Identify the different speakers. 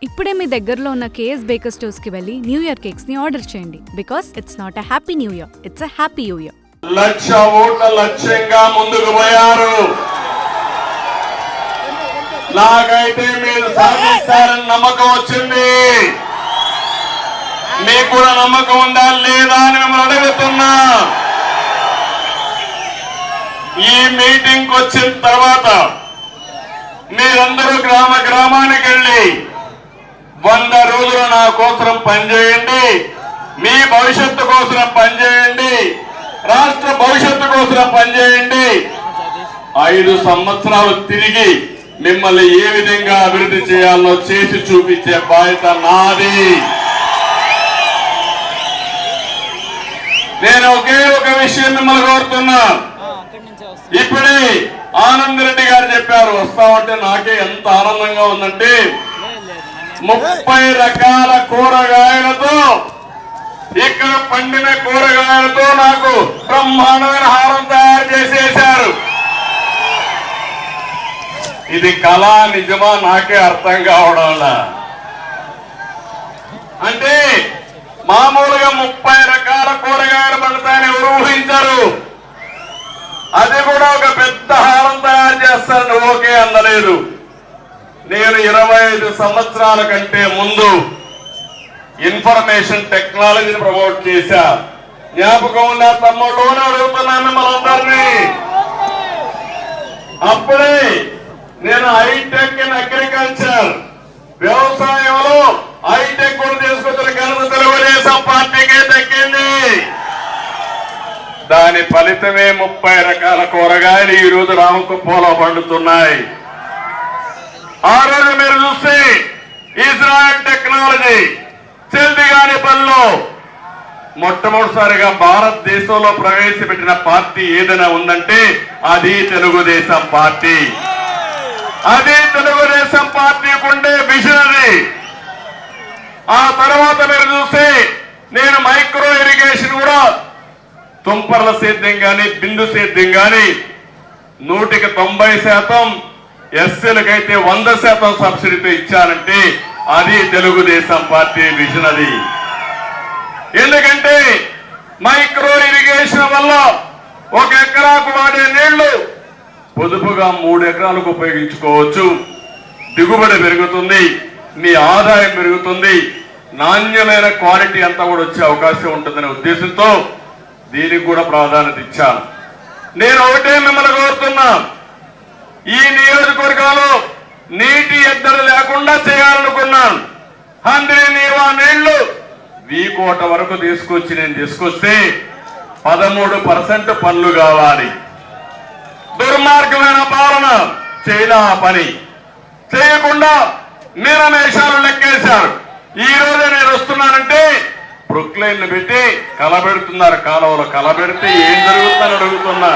Speaker 1: ఇప్పుడే మీ దగ్గరలో ఉన్న కేఎస్ బేకర్ స్టోర్స్ కి వెళ్ళి న్యూ ఇయర్ కేక్స్ ని ఆర్డర్ చేయండి because it's not a happy new year, it's a happy new year.
Speaker 2: 1,00,000 ఓట్ల లక్ష్యంగా ముందుకు పోయారు. నాకైతే మీరు సాధిస్తారని నమ్మకం వచ్చింది. మీకు కూడా నమ్మకం ఉందా లేదా అని మిమ్మల్ని అడుగుతున్నా. ఈ మీటింగ్ వచ్చిన తర్వాత మీరందరూ గ్రామానికి వెళ్ళి 100 రోజులు నా కోసం పనిచేయండి, మీ భవిష్యత్తు కోసం పనిచేయండి, రాష్ట్ర భవిష్యత్తు కోసం పనిచేయండి. 5 సంవత్సరాలు తిరిగి మిమ్మల్ని ఏ విధంగా అభివృద్ధి చేయాలో చేసి చూపించే బాధ్యత నాది. నేను ఒకే ఒక విషయం మిమ్మల్ని కోరుతున్నా. ఇప్పుడే ఆనంద్ రెడ్డి గారు చెప్పారు, వస్తామంటే నాకే ఎంత ఆనందంగా ఉందంటే 30 రకాల కూరగాయలతో, ఇక్కడ పండిన కూరగాయలతో నాకు బ్రహ్మాండమైన హారం తయారు చేసేశారు. ఇది కళ నిజమా నాకే అర్థం కావడంలా. అంటే మామూలుగా 30 రకాల కూరగాయలు పండుతాయని ఎవరు ఊహించారు. అది కూడా ఒక పెద్ద హారం తయారు చేస్తారని ఓకే అందలేదు. నేను 25 సంవత్సరాల కంటే ముందు ఇన్ఫర్మేషన్ టెక్నాలజీని ప్రమోట్ చేశా. జ్ఞాపకం ఉందా తమ్ముళ్ళని అడుగుతున్నా మిమ్మల్ని అందరినీ. అప్పుడే నేను హైటెక్ ఇన్ అగ్రికల్చర్, వ్యవసాయంలో హైటెక్ కూడా తీసుకొచ్చిన ఘనత తెలుగుదేశం పార్టీకే దక్కింది. దాని ఫలితమే 30 రకాల కూరగాయలు ఈ రోజు రామకుప్పంలో పండుతున్నాయి. ఆ రోజు మీరు చూస్తే ఇజ్రాయెల్ టెక్నాలజీ చెల్దిగాని పనిలో మొట్టమొదటిసారిగా భారతదేశంలో ప్రవేశపెట్టిన పార్టీ ఏదైనా ఉందంటే అది తెలుగుదేశం పార్టీ. అది తెలుగుదేశం పార్టీకి ఉండే విజన్ అది. ఆ తర్వాత మీరు చూస్తే నేను మైక్రో ఇరిగేషన్ కూడా తుంపర్ల సేద్యం గాని బిందు సేద్యం గాని 100కి 90%, ఎస్సీలకైతే 100% సబ్సిడీతో ఇచ్చారంటే అది తెలుగుదేశం పార్టీ విజన్ అది. ఎందుకంటే మైక్రో ఇరిగేషన్ వల్ల 1 ఎకరాకు వాడే నీళ్లు పొదుపుగా 3 ఎకరాలకు ఉపయోగించుకోవచ్చు. దిగుబడి పెరుగుతుంది, మీ ఆదాయం పెరుగుతుంది, నాణ్యమైన క్వాలిటీ అంతా కూడా వచ్చే అవకాశం ఉంటుందనే ఉద్దేశంతో దీనికి కూడా ప్రాధాన్యత ఇచ్చాను. నేను ఒకటే మిమ్మల్ని కోరుతున్నా, ఈ నియోజకవర్గంలో నీటి ఎద్దడి లేకుండా చేయాలనుకున్నాను. హంద్రీ నీవా నీళ్లు వీకోట వరకు తీసుకొస్తే 13% పనులు కావాలి. దుర్మార్గమైన పాలన చేయలా పని చేయకుండా మీరమేషాలు లెక్కేశారు. ఈ రోజు నేను వస్తున్నానంటే ప్రొక్లైన్లు పెట్టి కలబెడుతున్నారు. కాలువలో కలబెడితే ఏం జరుగుతుందని అడుగుతున్నా.